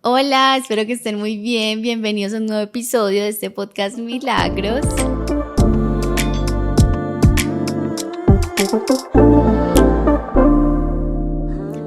Hola, espero que estén muy bien. Bienvenidos a un nuevo episodio de este podcast Milagros.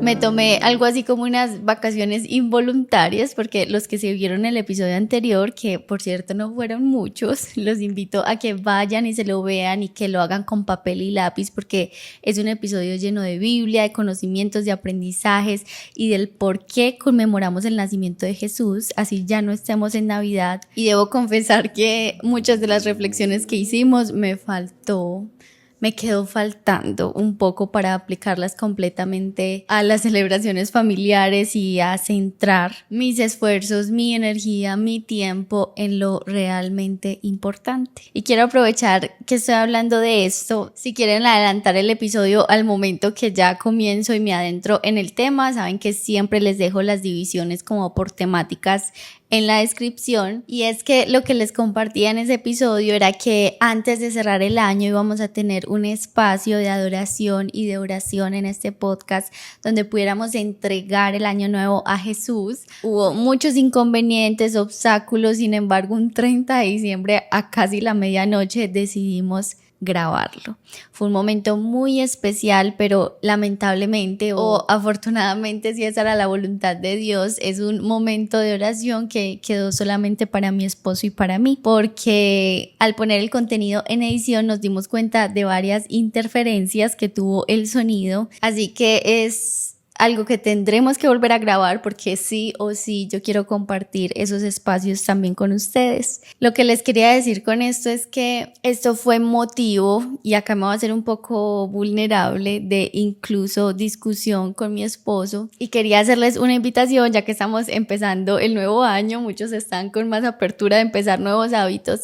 Me tomé algo así como unas vacaciones involuntarias porque los que se vieron el episodio anterior, que por cierto no fueron muchos, los invito a que vayan y se lo vean y que lo hagan con papel y lápiz porque es un episodio lleno de Biblia, de conocimientos, de aprendizajes y del por qué conmemoramos el nacimiento de Jesús, así ya no estemos en Navidad. Y debo confesar que muchas de las reflexiones que hicimos me quedó faltando un poco para aplicarlas completamente a las celebraciones familiares y a centrar mis esfuerzos, mi energía, mi tiempo en lo realmente importante. Y quiero aprovechar que estoy hablando de esto. Si quieren adelantar el episodio al momento que ya comienzo y me adentro en el tema, saben que siempre les dejo las divisiones como por temáticas en la descripción, y es que lo que les compartía en ese episodio era que antes de cerrar el año íbamos a tener un espacio de adoración y de oración en este podcast donde pudiéramos entregar el año nuevo a Jesús. Hubo muchos inconvenientes, obstáculos, sin embargo un 30 de diciembre a casi la medianoche decidimos grabarlo. Fue un momento muy especial, pero lamentablemente o afortunadamente, si esa era la voluntad de Dios, es un momento de oración que quedó solamente para mi esposo y para mí, porque al poner el contenido en edición nos dimos cuenta de varias interferencias que tuvo el sonido, así que es algo que tendremos que volver a grabar porque sí o sí yo quiero compartir esos espacios también con ustedes. Lo que les quería decir con esto es que esto fue motivo, y acá me voy a hacer un poco vulnerable, de incluso discusión con mi esposo, y quería hacerles una invitación ya que estamos empezando el nuevo año, muchos están con más apertura de empezar nuevos hábitos,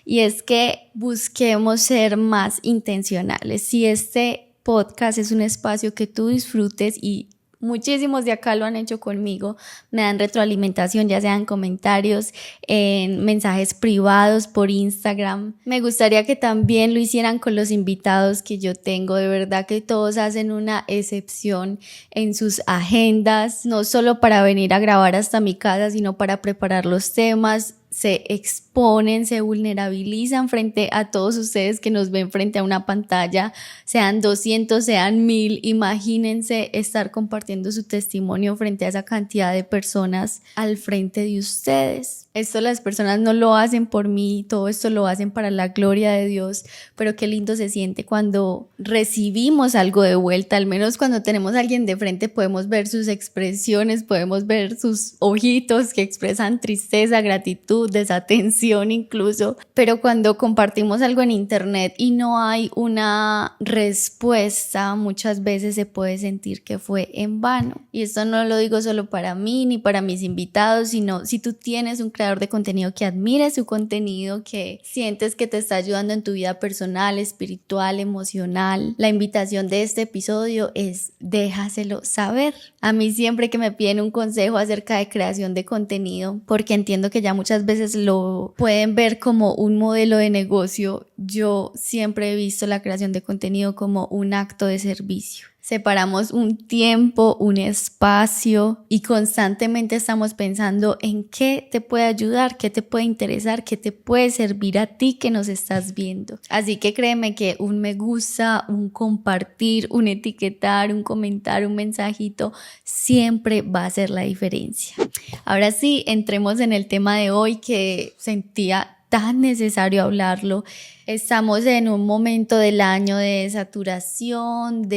y es que busquemos ser más intencionales. Si este podcast es un espacio que tú disfrutes, y muchísimos de acá lo han hecho conmigo, me dan retroalimentación, ya sean comentarios, en mensajes privados por Instagram. Me gustaría que también lo hicieran con los invitados que yo tengo. De verdad que todos hacen una excepción en sus agendas, no solo para venir a grabar hasta mi casa, sino para preparar los temas. Se exponen, se vulnerabilizan frente a todos ustedes que nos ven frente a una pantalla, sean 200, sean 1000, imagínense estar compartiendo su testimonio frente a esa cantidad de personas al frente de ustedes. Esto las personas no lo hacen por mí, todo esto lo hacen para la gloria de Dios, pero qué lindo se siente cuando recibimos algo de vuelta, al menos cuando tenemos a alguien de frente podemos ver sus expresiones, podemos ver sus ojitos que expresan tristeza, gratitud, desatención incluso, pero cuando compartimos algo en internet y no hay una respuesta, muchas veces se puede sentir que fue en vano. Y esto no lo digo solo para mí ni para mis invitados, sino si tú tienes un creador de contenido que admires su contenido, que sientes que te está ayudando en tu vida personal, espiritual, emocional, la invitación de este episodio es déjaselo saber. A mí siempre que me piden un consejo acerca de creación de contenido, porque entiendo que ya muchas veces lo pueden ver como un modelo de negocio, yo siempre he visto la creación de contenido como un acto de servicio. Separamos un tiempo, un espacio y constantemente estamos pensando en qué te puede ayudar, qué te puede interesar, qué te puede servir a ti que nos estás viendo. Así que créeme que un me gusta, un compartir, un etiquetar, un comentar, un mensajito siempre va a hacer la diferencia. Ahora sí, entremos en el tema de hoy que sentía tan necesario hablarlo. Estamos en un momento del año de saturación,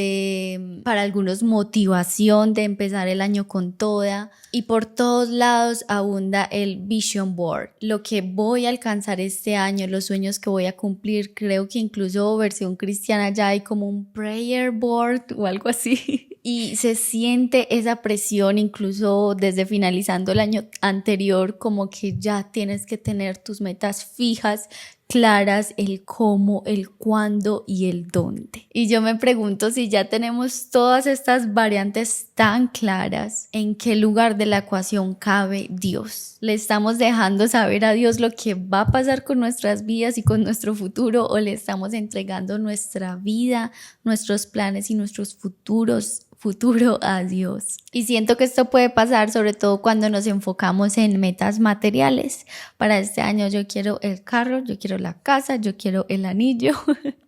para algunos motivación de empezar el año con toda, y por todos lados abunda el vision board, lo que voy a alcanzar este año, los sueños que voy a cumplir. Creo que incluso versión cristiana ya hay como un prayer board o algo así. Y se siente esa presión incluso desde finalizando el año anterior, como que ya tienes que tener tus metas fijas, claras, el cómo, el cuándo y el dónde. Y yo me pregunto, si ya tenemos todas estas variantes tan claras, ¿en qué lugar de la ecuación cabe Dios? ¿Le estamos dejando saber a Dios lo que va a pasar con nuestras vidas y con nuestro futuro, o le estamos entregando nuestra vida, nuestros planes y nuestros futuros futuro a Dios. Y siento que esto puede pasar sobre todo cuando nos enfocamos en metas materiales. Para este año yo quiero el carro, yo quiero la casa, yo quiero el anillo.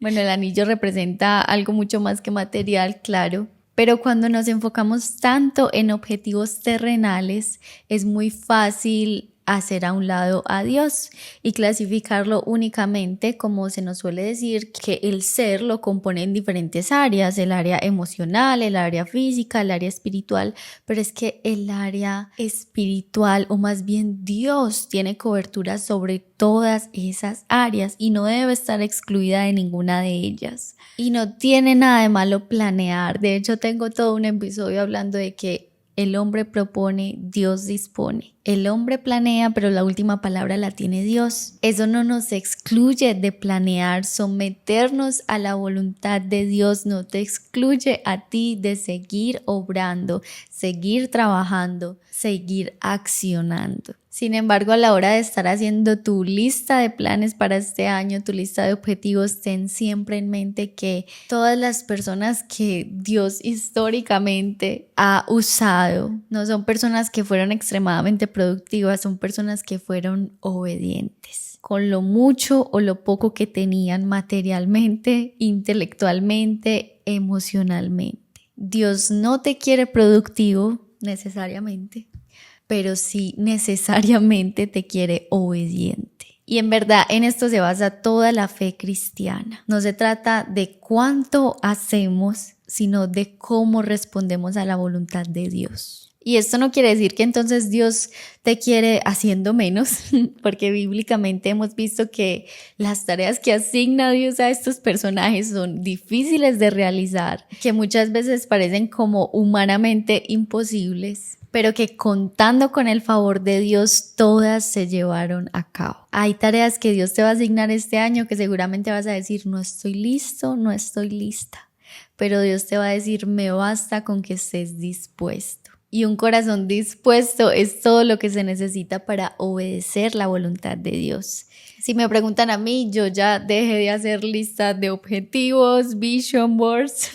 Bueno, el anillo representa algo mucho más que material, claro. Pero cuando nos enfocamos tanto en objetivos terrenales, es muy fácil hacer a un lado a Dios y clasificarlo únicamente, como se nos suele decir, que el ser lo compone en diferentes áreas, el área emocional, el área física, el área espiritual, pero es que el área espiritual, o más bien Dios, tiene cobertura sobre todas esas áreas y no debe estar excluida de ninguna de ellas. Y no tiene nada de malo planear. De hecho, tengo todo un episodio hablando de que el hombre propone, Dios dispone. El hombre planea, pero la última palabra la tiene Dios. Eso no nos excluye de planear. Someternos a la voluntad de Dios no te excluye a ti de seguir obrando, seguir trabajando, seguir accionando. Sin embargo, a la hora de estar haciendo tu lista de planes para este año, tu lista de objetivos, ten siempre en mente que todas las personas que Dios históricamente ha usado no son personas que fueron extremadamente productivas, son personas que fueron obedientes. Con lo mucho o lo poco que tenían materialmente, intelectualmente, emocionalmente. Dios no te quiere productivo necesariamente, pero sí necesariamente te quiere obediente. Y en verdad en esto se basa toda la fe cristiana. No se trata de cuánto hacemos, sino de cómo respondemos a la voluntad de Dios. Y esto no quiere decir que entonces Dios te quiere haciendo menos, porque bíblicamente hemos visto que las tareas que asigna Dios a estos personajes son difíciles de realizar, que muchas veces parecen como humanamente imposibles, pero que contando con el favor de Dios todas se llevaron a cabo. Hay tareas que Dios te va a asignar este año que seguramente vas a decir, no estoy listo, no estoy lista, pero Dios te va a decir, me basta con que estés dispuesto. Y un corazón dispuesto es todo lo que se necesita para obedecer la voluntad de Dios. Si me preguntan a mí, yo ya dejé de hacer listas de objetivos, vision boards.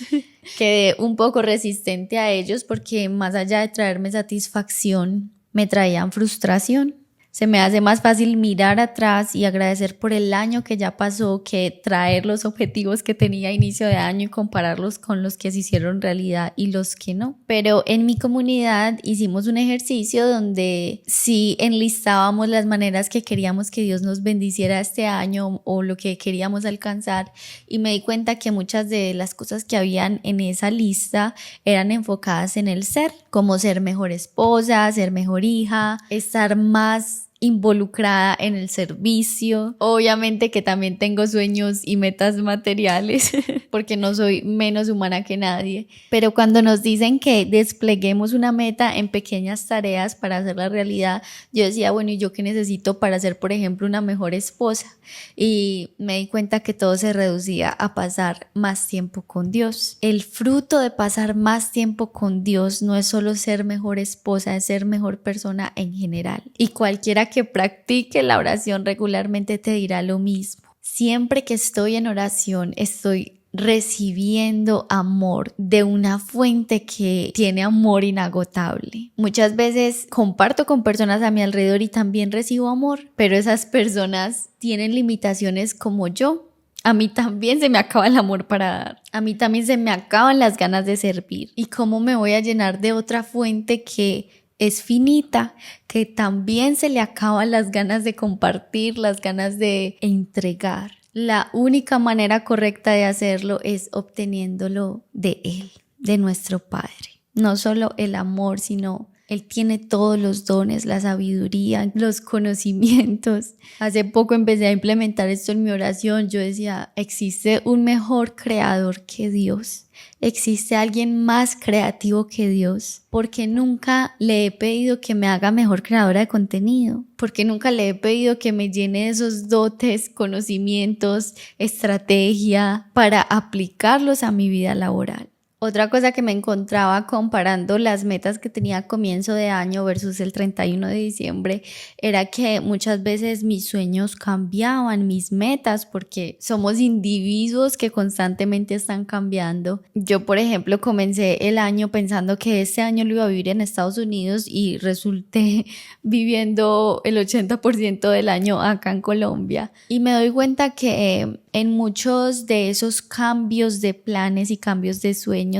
Quedé un poco resistente a ellos porque más allá de traerme satisfacción, me traían frustración. Se me hace más fácil mirar atrás y agradecer por el año que ya pasó que traer los objetivos que tenía a inicio de año y compararlos con los que se hicieron realidad y los que no. Pero en mi comunidad hicimos un ejercicio donde sí enlistábamos las maneras que queríamos que Dios nos bendiciera este año o lo que queríamos alcanzar, y me di cuenta que muchas de las cosas que habían en esa lista eran enfocadas en el ser, como ser mejor esposa, ser mejor hija, estar más involucrada en el servicio. Obviamente que también tengo sueños y metas materiales porque no soy menos humana que nadie, pero cuando nos dicen que despleguemos una meta en pequeñas tareas para hacerla realidad, yo decía, bueno, ¿y yo qué necesito para ser, por ejemplo, una mejor esposa? Y me di cuenta que todo se reducía a pasar más tiempo con Dios. El fruto de pasar más tiempo con Dios no es solo ser mejor esposa, es ser mejor persona en general. Y cualquiera que practique la oración regularmente te dirá lo mismo. Siempre que estoy en oración, estoy recibiendo amor de una fuente que tiene amor inagotable. Muchas veces comparto con personas a mi alrededor y también recibo amor, pero esas personas tienen limitaciones como yo. A mí también se me acaba el amor para dar. A mí también se me acaban las ganas de servir. ¿Y cómo me voy a llenar de otra fuente que es finita, que también se le acaban las ganas de compartir, las ganas de entregar? La única manera correcta de hacerlo es obteniéndolo de Él, de nuestro Padre. No solo el amor, sino Él tiene todos los dones, la sabiduría, los conocimientos. Hace poco empecé a implementar esto en mi oración. Yo decía, existe un mejor creador que Dios. Existe alguien más creativo que Dios, porque nunca le he pedido que me haga mejor creadora de contenido, porque nunca le he pedido que me llene de esos dotes, conocimientos, estrategia para aplicarlos a mi vida laboral. Otra cosa que me encontraba comparando las metas que tenía a comienzo de año versus el 31 de diciembre era que muchas veces mis sueños cambiaban, mis metas, porque somos individuos que constantemente están cambiando. Yo, por ejemplo, comencé el año pensando que este año lo iba a vivir en Estados Unidos y resulté viviendo el 80% del año acá en Colombia. Y me doy cuenta que en muchos de esos cambios de planes y cambios de sueños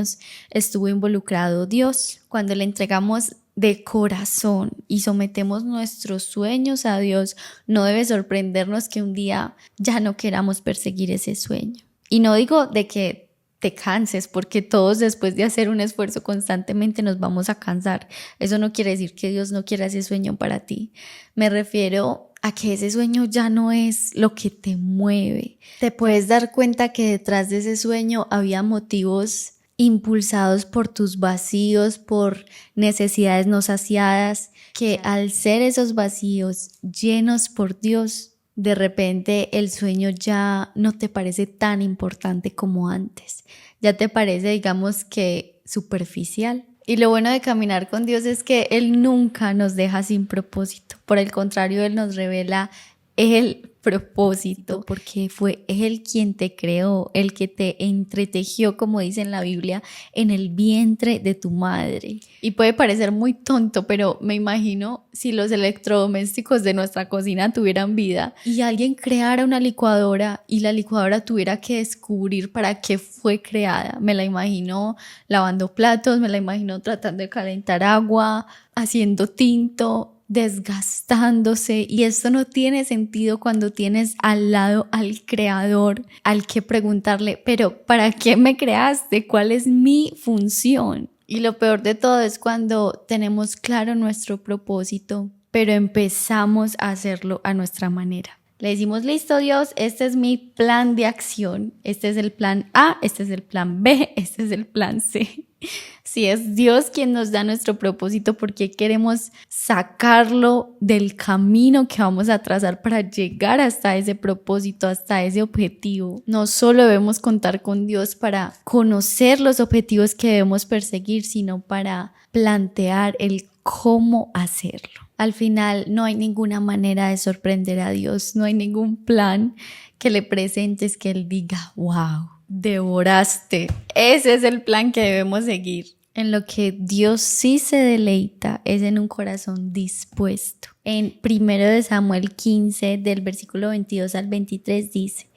estuvo involucrado Dios. Cuando le entregamos de corazón y sometemos nuestros sueños a Dios, no debe sorprendernos que un día ya no queramos perseguir ese sueño. Y no digo de que te canses, porque todos después de hacer un esfuerzo constantemente nos vamos a cansar. Eso no quiere decir que Dios no quiera ese sueño para ti. Me refiero a que ese sueño ya no es lo que te mueve. Te puedes dar cuenta que detrás de ese sueño había motivos impulsados por tus vacíos, por necesidades no saciadas, que al ser esos vacíos llenos por Dios, de repente el sueño ya no te parece tan importante como antes. Ya te parece, digamos que superficial. Y lo bueno de caminar con Dios es que Él nunca nos deja sin propósito. Por el contrario, Él nos revela el propósito, porque fue Él quien te creó, el que te entretejió, como dice en la Biblia, en el vientre de tu madre. Y puede parecer muy tonto, pero me imagino si los electrodomésticos de nuestra cocina tuvieran vida y alguien creara una licuadora y la licuadora tuviera que descubrir para qué fue creada. Me la imagino lavando platos, me la imagino tratando de calentar agua, haciendo tinto, desgastándose, y esto no tiene sentido cuando tienes al lado al creador al que preguntarle, pero ¿para qué me creaste? ¿Cuál es mi función? Y lo peor de todo es cuando tenemos claro nuestro propósito, pero empezamos a hacerlo a nuestra manera. Le decimos, listo Dios, este es mi plan de acción, este es el plan A, este es el plan B, este es el plan C. Si es Dios quien nos da nuestro propósito, porque queremos sacarlo del camino que vamos a trazar para llegar hasta ese propósito, hasta ese objetivo. No solo debemos contar con Dios para conocer los objetivos que debemos perseguir, sino para plantear el cómo hacerlo. Al final no hay ninguna manera de sorprender a Dios, no hay ningún plan que le presentes que Él diga, wow, devoraste. Ese es el plan que debemos seguir. En lo que Dios sí se deleita es en un corazón dispuesto. En 1 Samuel 15, del versículo 22 al 23 dice: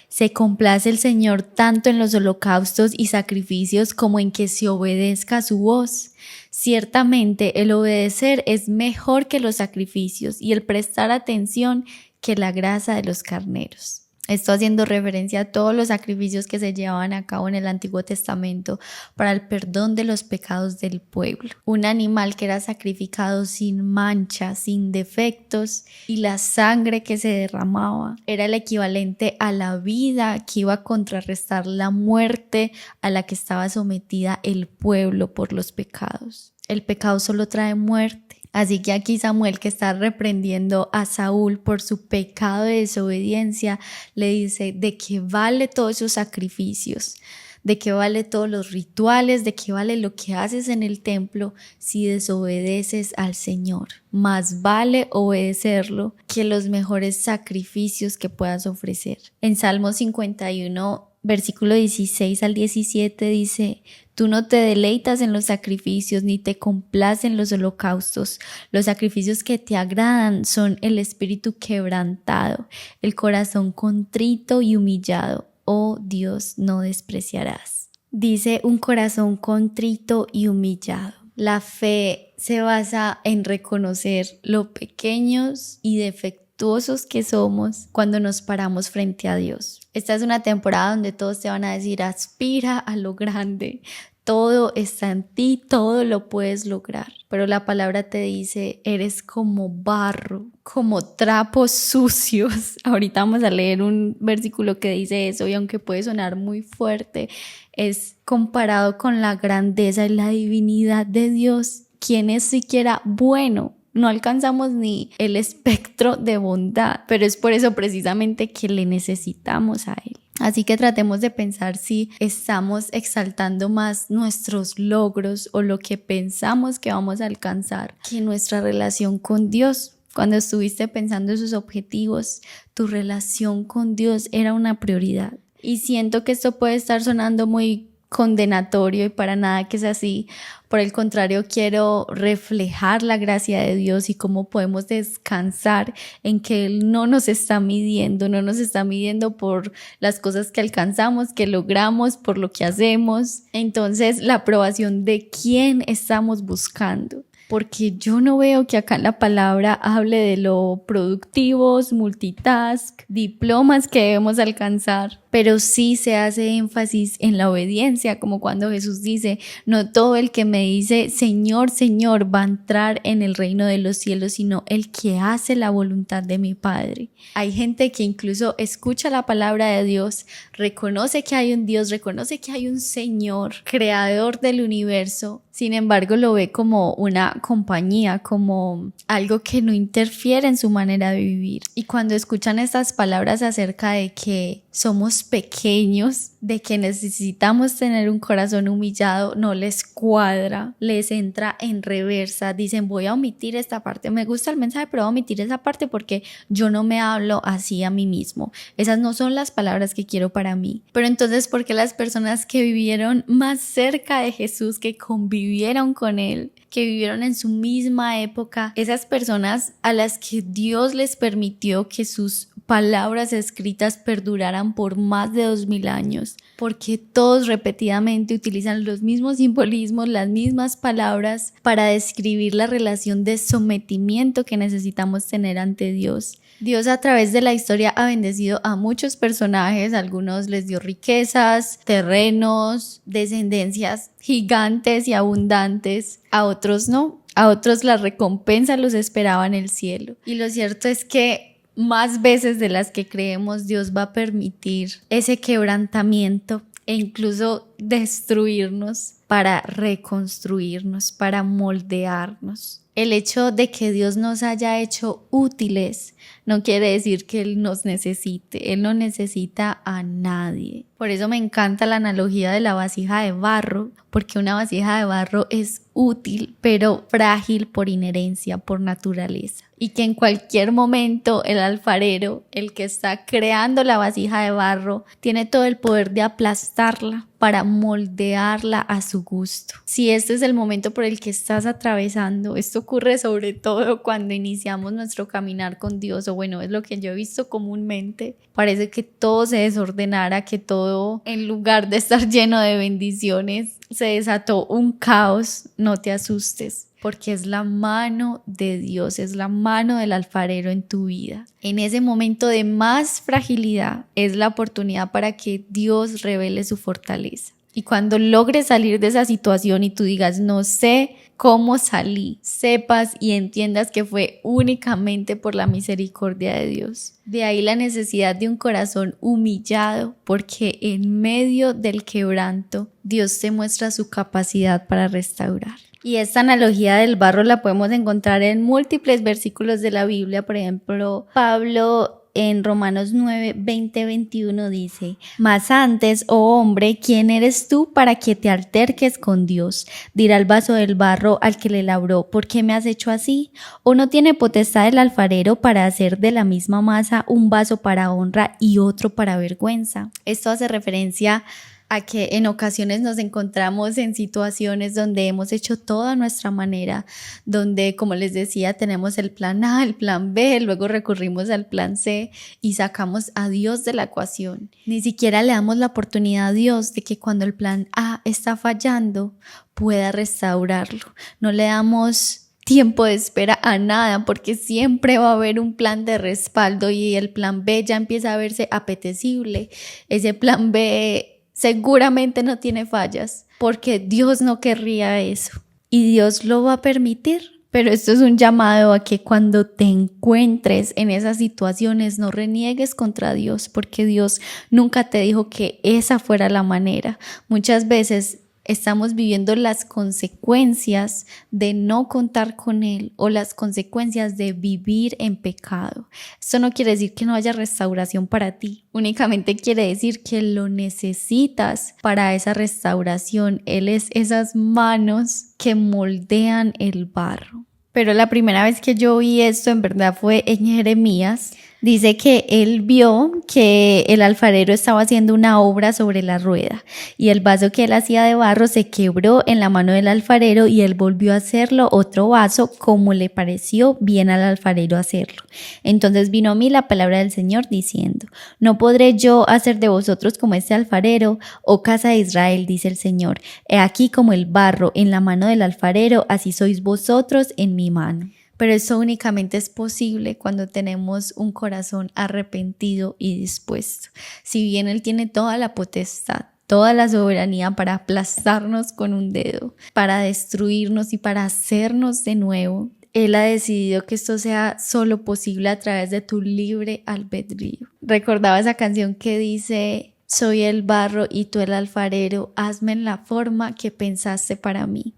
se complace el Señor tanto en los holocaustos y sacrificios como en que se obedezca a su voz. Ciertamente el obedecer es mejor que los sacrificios y el prestar atención que la grasa de los carneros. Esto haciendo referencia a todos los sacrificios que se llevaban a cabo en el Antiguo Testamento para el perdón de los pecados del pueblo. Un animal que era sacrificado sin mancha, sin defectos, y la sangre que se derramaba era el equivalente a la vida que iba a contrarrestar la muerte a la que estaba sometida el pueblo por los pecados. El pecado solo trae muerte. Así que aquí Samuel, que está reprendiendo a Saúl por su pecado de desobediencia, le dice: ¿de qué vale todos esos sacrificios? ¿De qué vale todos los rituales? ¿De qué vale lo que haces en el templo si desobedeces al Señor? Más vale obedecerlo que los mejores sacrificios que puedas ofrecer. En Salmo 51, versículo 16 al 17 dice: tú no te deleitas en los sacrificios ni te complacen los holocaustos. Los sacrificios que te agradan son el espíritu quebrantado, el corazón contrito y humillado. Oh Dios, no despreciarás. Dice un corazón contrito y humillado. La fe se basa en reconocer lo pequeños y defectuosos que somos cuando nos paramos frente a Dios. Esta es una temporada donde todos te van a decir: aspira a lo grande, todo está en ti, todo lo puedes lograr. Pero la palabra te dice: eres como barro, como trapos sucios. Ahorita vamos a leer un versículo que dice eso, y aunque puede sonar muy fuerte, es comparado con la grandeza y la divinidad de Dios, quien es siquiera bueno. No alcanzamos ni el espectro de bondad, pero es por eso precisamente que le necesitamos a Él. Así que tratemos de pensar si estamos exaltando más nuestros logros o lo que pensamos que vamos a alcanzar que nuestra relación con Dios. Cuando estuviste pensando en sus objetivos, tu relación con Dios era una prioridad. Y siento que esto puede estar sonando muy condenatorio y para nada que es así. Por el contrario, quiero reflejar la gracia de Dios y cómo podemos descansar en que Él no nos está midiendo por las cosas que alcanzamos, que logramos, por lo que hacemos. Entonces, la aprobación de quién estamos buscando. Porque yo no veo que acá en la palabra hable de lo productivos, multitask, diplomas que debemos alcanzar, pero sí se hace énfasis en la obediencia, como cuando Jesús dice, no todo el que me dice Señor, Señor va a entrar en el reino de los cielos, sino el que hace la voluntad de mi Padre. Hay gente que incluso escucha la palabra de Dios, reconoce que hay un Dios, reconoce que hay un Señor, creador del universo, sin embargo lo ve como una compañía, como algo que no interfiere en su manera de vivir. Y cuando escuchan estas palabras acerca de que somos pequeños, de que necesitamos tener un corazón humillado, no les cuadra, les entra en reversa, dicen voy a omitir esta parte, me gusta el mensaje pero voy a omitir esa parte porque yo no me hablo así a mí mismo, esas no son las palabras que quiero para mí. Pero entonces, ¿por qué las personas que vivieron más cerca de Jesús, que convivieron con Él, que vivieron en su misma época, esas personas a las que Dios les permitió que sus palabras escritas perduraran por más de 2000 años, porque todos repetidamente utilizan los mismos simbolismos, las mismas palabras para describir la relación de sometimiento que necesitamos tener ante Dios? Dios a través de la historia ha bendecido a muchos personajes, a algunos les dio riquezas, terrenos, descendencias gigantes y abundantes, a otros no, a otros la recompensa los esperaba en el cielo. Y lo cierto es que más veces de las que creemos Dios va a permitir ese quebrantamiento e incluso destruirnos para reconstruirnos, para moldearnos. El hecho de que Dios nos haya hecho útiles no quiere decir que Él nos necesite. Él no necesita a nadie. Por eso me encanta la analogía de la vasija de barro, porque una vasija de barro es útil, pero frágil por inherencia, por naturaleza. Y que en cualquier momento el alfarero, el que está creando la vasija de barro, tiene todo el poder de aplastarla para moldearla a su gusto. Si este es el momento por el que estás atravesando, esto ocurre sobre todo cuando iniciamos nuestro caminar con Dios, o bueno, es lo que yo he visto comúnmente. Parece que todo se desordenara, que todo, en lugar de estar lleno de bendiciones, se desató un caos. No te asustes, porque es la mano de Dios, es la mano del alfarero en tu vida. En ese momento de más fragilidad es la oportunidad para que Dios revele su fortaleza. Y cuando logres salir de esa situación y tú digas, no sé cómo salí, sepas y entiendas que fue únicamente por la misericordia de Dios. De ahí la necesidad de un corazón humillado, porque en medio del quebranto, Dios te muestra su capacidad para restaurar. Y esta analogía del barro la podemos encontrar en múltiples versículos de la Biblia. Por ejemplo, Pablo en Romanos 9, 20, 21 dice: mas antes, oh hombre, ¿quién eres tú para que te alterques con Dios? Dirá el vaso del barro al que le labró: ¿por qué me has hecho así? ¿O no tiene potestad el alfarero para hacer de la misma masa un vaso para honra y otro para vergüenza? Esto hace referencia a que en ocasiones nos encontramos en situaciones donde hemos hecho todo a nuestra manera, donde, como les decía, tenemos el plan A, el plan B, luego recurrimos al plan C y sacamos a Dios de la ecuación. Ni siquiera le damos la oportunidad a Dios de que cuando el plan A está fallando, pueda restaurarlo. No le damos tiempo de espera a nada, porque siempre va a haber un plan de respaldo y el plan B ya empieza a verse apetecible. Ese plan B seguramente no tiene fallas, porque Dios no querría eso y Dios lo va a permitir. Pero esto es un llamado a que cuando te encuentres en esas situaciones no reniegues contra Dios, porque Dios nunca te dijo que esa fuera la manera. Muchas veces Estamos viviendo las consecuencias de no contar con Él o las consecuencias de vivir en pecado. Esto no quiere decir que no haya restauración para ti, únicamente quiere decir que lo necesitas para esa restauración. Él es esas manos que moldean el barro. Pero la primera vez que yo vi esto en verdad fue en Jeremías. Dice que él vio que el alfarero estaba haciendo una obra sobre la rueda y el vaso que él hacía de barro se quebró en la mano del alfarero y él volvió a hacerlo otro vaso como le pareció bien al alfarero hacerlo. Entonces vino a mí la palabra del Señor diciendo: ¿No podré yo hacer de vosotros como este alfarero, oh casa de Israel? Dice el Señor. He aquí como el barro en la mano del alfarero, así sois vosotros en mi mano. Pero eso únicamente es posible cuando tenemos un corazón arrepentido y dispuesto. Si bien Él tiene toda la potestad, toda la soberanía para aplastarnos con un dedo, para destruirnos y para hacernos de nuevo, Él ha decidido que esto sea solo posible a través de tu libre albedrío. Recordaba esa canción que dice: soy el barro y tú el alfarero, hazme en la forma que pensaste para mí.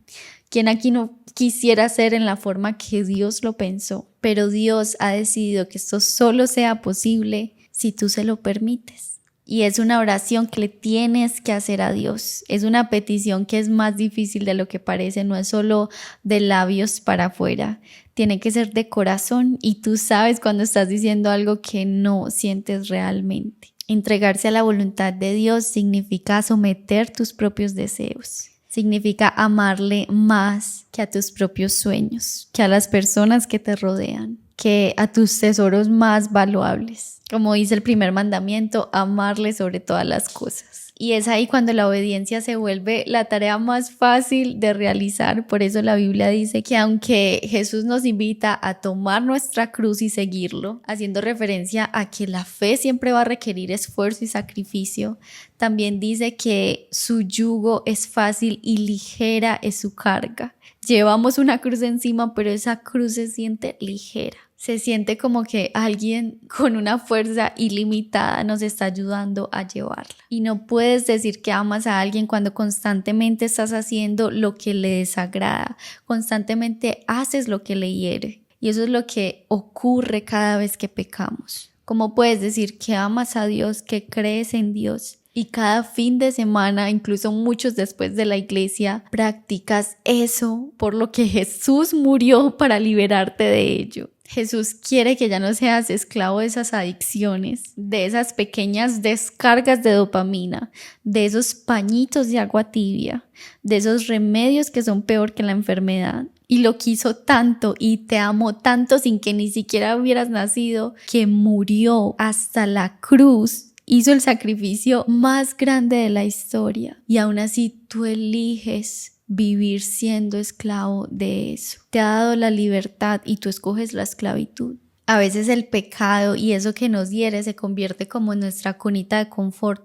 ¿Quién aquí no quisiera ser en la forma que Dios lo pensó? Pero Dios ha decidido que esto solo sea posible si tú se lo permites. Y es una oración que le tienes que hacer a Dios. Es una petición que es más difícil de lo que parece. No es solo de labios para afuera. Tiene que ser de corazón. Y tú sabes cuando estás diciendo algo que no sientes realmente. Entregarse a la voluntad de Dios significa someter tus propios deseos. Significa amarle más que a tus propios sueños, que a las personas que te rodean, que a tus tesoros más valuables. Como dice el primer mandamiento, amarle sobre todas las cosas. Y es ahí cuando la obediencia se vuelve la tarea más fácil de realizar. Por eso la Biblia dice que aunque Jesús nos invita a tomar nuestra cruz y seguirlo, haciendo referencia a que la fe siempre va a requerir esfuerzo y sacrificio, también dice que su yugo es fácil y ligera es su carga. Llevamos una cruz encima, pero esa cruz se siente ligera. Se siente como que alguien con una fuerza ilimitada nos está ayudando a llevarla. Y no puedes decir que amas a alguien cuando constantemente estás haciendo lo que le desagrada, constantemente haces lo que le hiere. Y eso es lo que ocurre cada vez que pecamos. ¿Cómo puedes decir que amas a Dios, que crees en Dios? Y cada fin de semana, incluso muchos después de la iglesia, practicas eso por lo que Jesús murió para liberarte de ello. Jesús quiere que ya no seas esclavo de esas adicciones, de esas pequeñas descargas de dopamina, de esos pañitos de agua tibia, de esos remedios que son peor que la enfermedad. Y lo quiso tanto y te amó tanto sin que ni siquiera hubieras nacido, que murió hasta la cruz. Hizo el sacrificio más grande de la historia y aún así tú eliges vivir siendo esclavo de eso. Te ha dado la libertad y tú escoges la esclavitud. A veces el pecado y eso que nos hiere se convierte como en nuestra cunita de confort,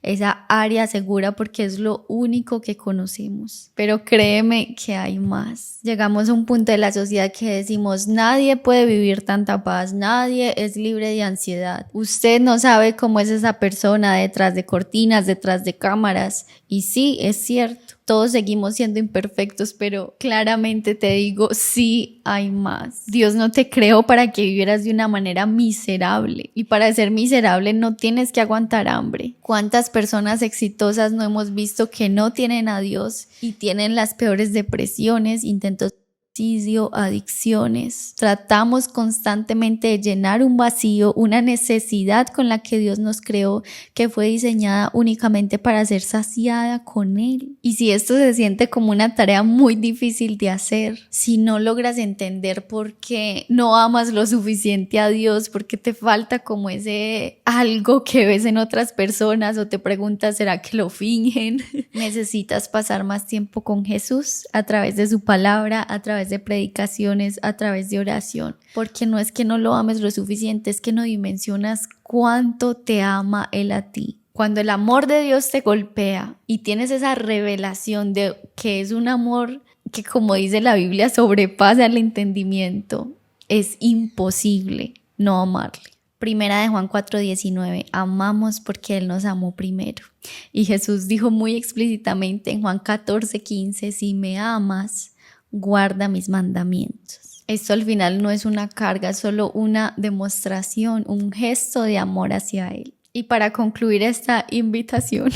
esa área segura porque es lo único que conocemos. Pero créeme que hay más. Llegamos a un punto de la sociedad que decimos: nadie puede vivir tanta paz, nadie es libre de ansiedad. Usted no sabe cómo es esa persona detrás de cortinas, detrás de cámaras. Y sí, es cierto. Todos seguimos siendo imperfectos, pero claramente te digo, sí hay más. Dios no te creó para que vivieras de una manera miserable. Y para ser miserable no tienes que aguantar hambre. ¿Cuántas personas exitosas no hemos visto que no tienen a Dios y tienen las peores depresiones, intentos de suicidio, adicciones? Tratamos constantemente de llenar un vacío, una necesidad con la que Dios nos creó, que fue diseñada únicamente para ser saciada con Él. Y si esto se siente como una tarea muy difícil de hacer, si no logras entender por qué no amas lo suficiente a Dios, porque te falta como ese algo que ves en otras personas, o te preguntas, ¿será que lo fingen? Necesitas pasar más tiempo con Jesús a través de su palabra, a través de predicaciones, a través de oración, porque no es que no lo ames lo suficiente, es que no dimensionas cuánto te ama Él a ti. Cuando el amor de Dios te golpea y tienes esa revelación de que es un amor que, como dice la Biblia, sobrepasa el entendimiento, es imposible no amarle. Primera de Juan 4:19, amamos porque Él nos amó primero. Y Jesús dijo muy explícitamente en Juan 14:15, si me amas, guarda mis mandamientos. Esto al final no es una carga, es solo una demostración, un gesto de amor hacia Él. Y para concluir esta invitación,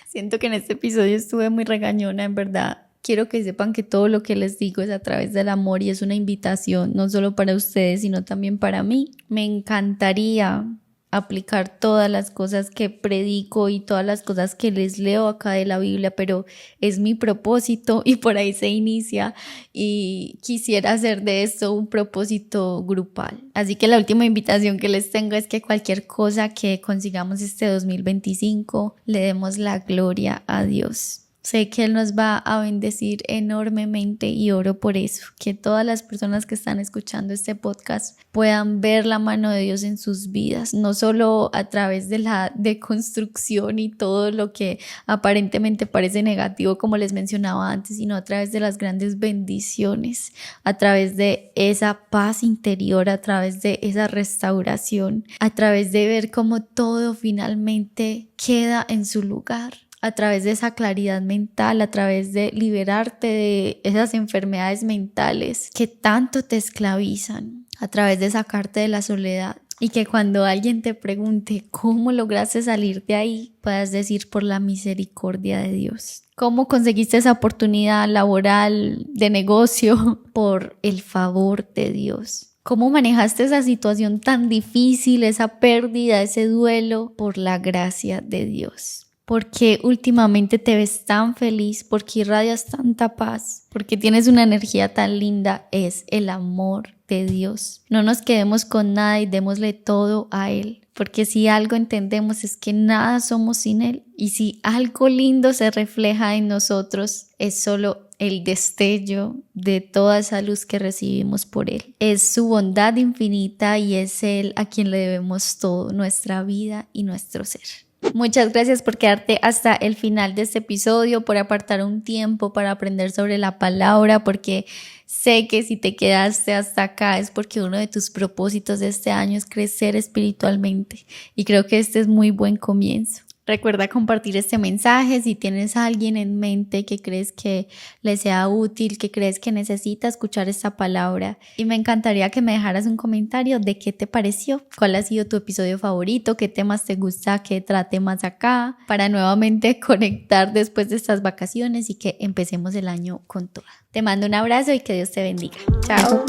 siento que en este episodio estuve muy regañona, en verdad. Quiero que sepan que todo lo que les digo es a través del amor y es una invitación, no solo para ustedes, sino también para mí. Me encantaría aplicar todas las cosas que predico y todas las cosas que les leo acá de la Biblia, pero es mi propósito y por ahí se inicia y quisiera hacer de esto un propósito grupal. Así que la última invitación que les tengo es que cualquier cosa que consigamos este 2025 le demos la gloria a Dios. Sé que Él nos va a bendecir enormemente y oro por eso, que todas las personas que están escuchando este podcast puedan ver la mano de Dios en sus vidas, no solo a través de la deconstrucción y todo lo que aparentemente parece negativo como les mencionaba antes, sino a través de las grandes bendiciones, a través de esa paz interior, a través de esa restauración, a través de ver cómo todo finalmente queda en su lugar. A través de esa claridad mental, a través de liberarte de esas enfermedades mentales que tanto te esclavizan, a través de sacarte de la soledad y que cuando alguien te pregunte cómo lograste salir de ahí, puedas decir por la misericordia de Dios. ¿Cómo conseguiste esa oportunidad laboral, de negocio? Por el favor de Dios. ¿Cómo manejaste esa situación tan difícil, esa pérdida, ese duelo? Por la gracia de Dios. Porque últimamente te ves tan feliz, porque irradias tanta paz, porque tienes una energía tan linda, es el amor de Dios. No nos quedemos con nada y démosle todo a Él, porque si algo entendemos es que nada somos sin Él, y si algo lindo se refleja en nosotros es solo el destello de toda esa luz que recibimos por Él. Es su bondad infinita y es Él a quien le debemos todo, nuestra vida y nuestro ser. Muchas gracias por quedarte hasta el final de este episodio, por apartar un tiempo para aprender sobre la palabra, porque sé que si te quedaste hasta acá es porque uno de tus propósitos de este año es crecer espiritualmente y creo que este es muy buen comienzo. Recuerda compartir este mensaje si tienes a alguien en mente que crees que le sea útil, que crees que necesita escuchar esta palabra. Y me encantaría que me dejaras un comentario de qué te pareció, cuál ha sido tu episodio favorito, qué temas te gusta que trate más acá, para nuevamente conectar después de estas vacaciones y que empecemos el año con toda. Te mando un abrazo y que Dios te bendiga. Chao.